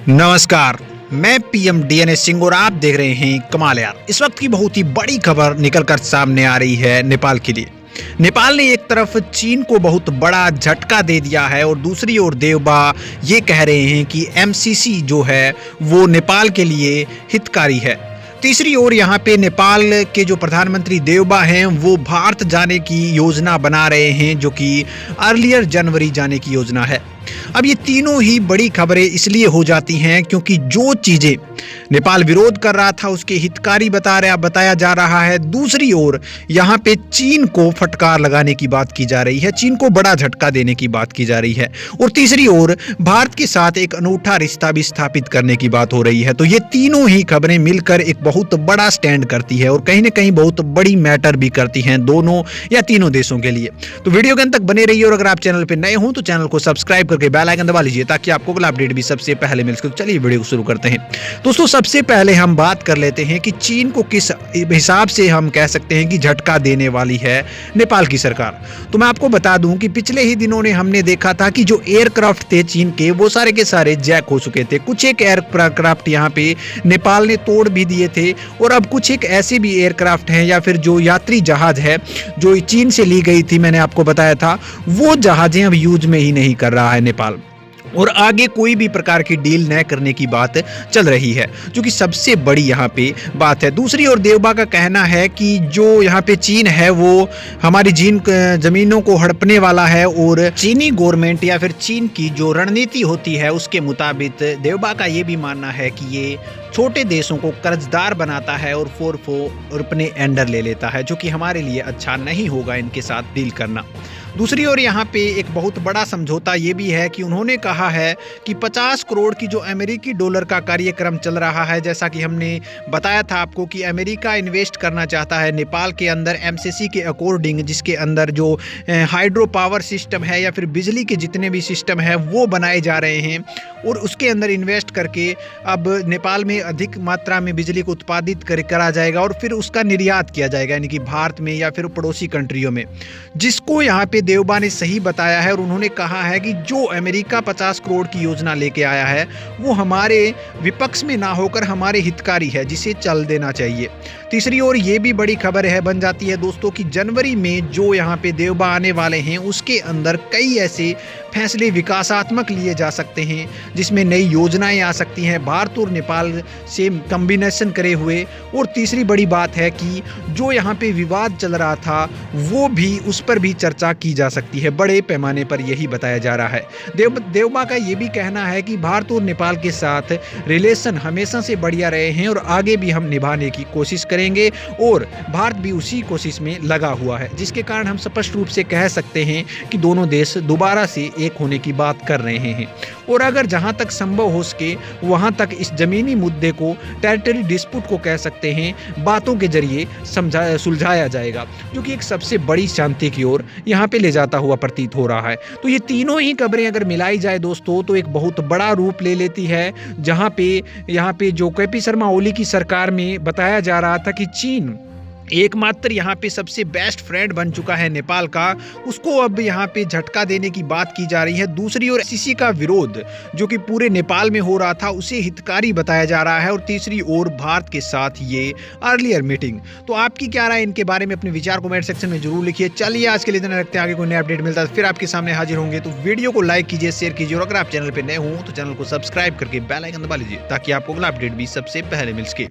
नमस्कार। मैं PM DNS Singh और आप देख रहे हैं कमाल यार। इस वक्त की बहुत ही बड़ी खबर निकलकर सामने आ रही है नेपाल के लिए। नेपाल ने एक तरफ चीन को बहुत बड़ा झटका दे दिया है और दूसरी ओर देवबा ये कह रहे हैं कि एमसीसी जो है वो नेपाल के लिए हितकारी है। तीसरी ओर यहाँ पे नेपाल के जो प्रधानमंत्री देवबा हैं वो भारत जाने की योजना बना रहे हैं, जो कि अर्लियर जनवरी जाने की योजना है। अब ये तीनों ही बड़ी खबरें इसलिए हो जाती हैं क्योंकि जो चीजें नेपाल विरोध कर रहा था उसके हितकारी बताया जा रहा है। दूसरी ओर यहाँ पे चीन को फटकार लगाने की बात की जा रही है, चीन को बड़ा झटका देने की बात की जा रही है, और तीसरी ओर भारत के साथ एक अनूठा रिश्ता भी स्थापित करने की बात हो रही है। तो ये तीनों ही खबरें मिलकर एक बहुत बड़ा स्टैंड करती है और कहीं ना कहीं बहुत बड़ी मैटर भी करती हैं दोनों या तीनों देशों के लिए। तो वीडियो के अंत तक बने रहिए और अगर आप चैनल पर नए हो तो चैनल को सब्सक्राइब करके बेल आइकन दबा लीजिए ताकि आपको अगला अपडेट भी सबसे पहले मिल सके। चलिए वीडियो को शुरू करते हैं। दोस्तों, सबसे पहले हम बात कर लेते हैं कि चीन को किस हिसाब से हम कह सकते हैं कि झटका देने वाली है नेपाल की सरकार। तो मैं आपको बता दूं कि पिछले ही दिनों ने हमने देखा था कि जो एयरक्राफ्ट थे चीन के वो सारे के सारे जैक हो चुके थे। कुछ एक एयरक्राफ्ट यहाँ पे नेपाल ने तोड़ भी दिए थे और अब कुछ एक ऐसे भी एयरक्राफ्ट हैं या फिर जो यात्री जहाज है जो चीन से ली गई थी, मैंने आपको बताया था, वो जहाजें अब यूज में ही नहीं कर रहा है नेपाल और आगे कोई भी प्रकार की डील न करने की बात चल रही है, जो कि सबसे बड़ी यहाँ पे बात है। दूसरी ओर देवबा का कहना है कि जो यहाँ पे चीन है वो हमारी जमीनों को हड़पने वाला है और चीनी गवर्नमेंट या फिर चीन की जो रणनीति होती है उसके मुताबिक देवबा का ये भी मानना है कि ये छोटे देशों को कर्जदार बनाता है और और अपने अंडर ले लेता है, जो कि हमारे लिए अच्छा नहीं होगा इनके साथ डील करना। दूसरी ओर यहाँ पे एक बहुत बड़ा समझौता ये भी है कि उन्होंने कहा है कि 50 करोड़ की जो अमेरिकी डॉलर का कार्यक्रम चल रहा है, जैसा कि हमने बताया था आपको कि अमेरिका इन्वेस्ट करना चाहता है नेपाल के अंदर एमसीसी के अकॉर्डिंग, जिसके अंदर जो हाइड्रो पावर सिस्टम है या फिर बिजली के जितने भी सिस्टम है वो बनाए जा रहे हैं और उसके अंदर इन्वेस्ट करके अब नेपाल में अधिक मात्रा में बिजली को उत्पादित करा जाएगा और फिर उसका निर्यात किया जाएगा, यानी कि भारत में या फिर पड़ोसी कंट्रियों में, जिसको यहाँ पे देवबा ने सही बताया है। और उन्होंने कहा है कि जो अमेरिका 50 करोड़ की योजना लेके आया है वो हमारे विपक्ष में ना होकर हमारे हितकारी है, जिसे चल देना चाहिए। तीसरी ओर ये भी बड़ी खबर है बन जाती है दोस्तों कि जनवरी में जो यहाँ पे देवबा आने वाले हैं उसके अंदर कई ऐसे फैसले विकासात्मक लिए जा सकते हैं जिसमें नई योजनाएं आ सकती हैं भारत और नेपाल से कॉम्बिनेशन करे हुए। और तीसरी बड़ी बात है कि जो यहाँ पे विवाद चल रहा था वो भी, उस पर भी चर्चा की जा सकती है, बड़े पैमाने पर यही बताया जा रहा है। देवबा का ये भी कहना है कि भारत और नेपाल के साथ रिलेशन हमेशा से बढ़िया रहे हैं और आगे भी हम निभाने की कोशिश करेंगे और भारत भी उसी कोशिश में लगा हुआ है, जिसके कारण हम स्पष्ट रूप से कह सकते हैं कि दोनों देश दोबारा से एक होने की बात कर रहे हैं। और अगर जहां तक संभव हो सके वहां तक इस जमीनी मुद्दे को, टेरिटरी डिस्प्यूट को कह सकते हैं, बातों के जरिए सुलझाया जाएगा, जो कि एक सबसे बड़ी शांति की ओर यहाँ पे ले जाता हुआ प्रतीत हो रहा है। तो ये तीनों ही खबरें अगर मिलाई जाए दोस्तों तो एक बहुत बड़ा रूप ले लेती है, जहाँ पे यहाँ पे जो केपी शर्मा ओली की सरकार में बताया जा रहा था कि चीन एकमात्र यहाँ पे सबसे बेस्ट फ्रेंड बन चुका है नेपाल का, उसको अब यहाँ पे झटका देने की बात की जा रही है। दूसरी ओर एमसीसी का विरोध जो कि पूरे नेपाल में हो रहा था उसे हितकारी बताया जा रहा है और तीसरी ओर भारत के साथ ये अर्लियर मीटिंग। तो आपकी क्या राय इनके बारे में, अपने विचार कमेंट सेक्शन में जरूर लिखिए। चलिए आज के लिए इतना रखते हैं, आगे कोई नया अपडेट मिलता है फिर आपके सामने हाजिर होंगे। तो वीडियो को लाइक कीजिए, शेयर कीजिए और अगर आप चैनल पर नए हो तो चैनल को सब्सक्राइब करके बेल आइकन दबा लीजिए ताकि आपको अगला अपडेट भी सबसे पहले मिल सके।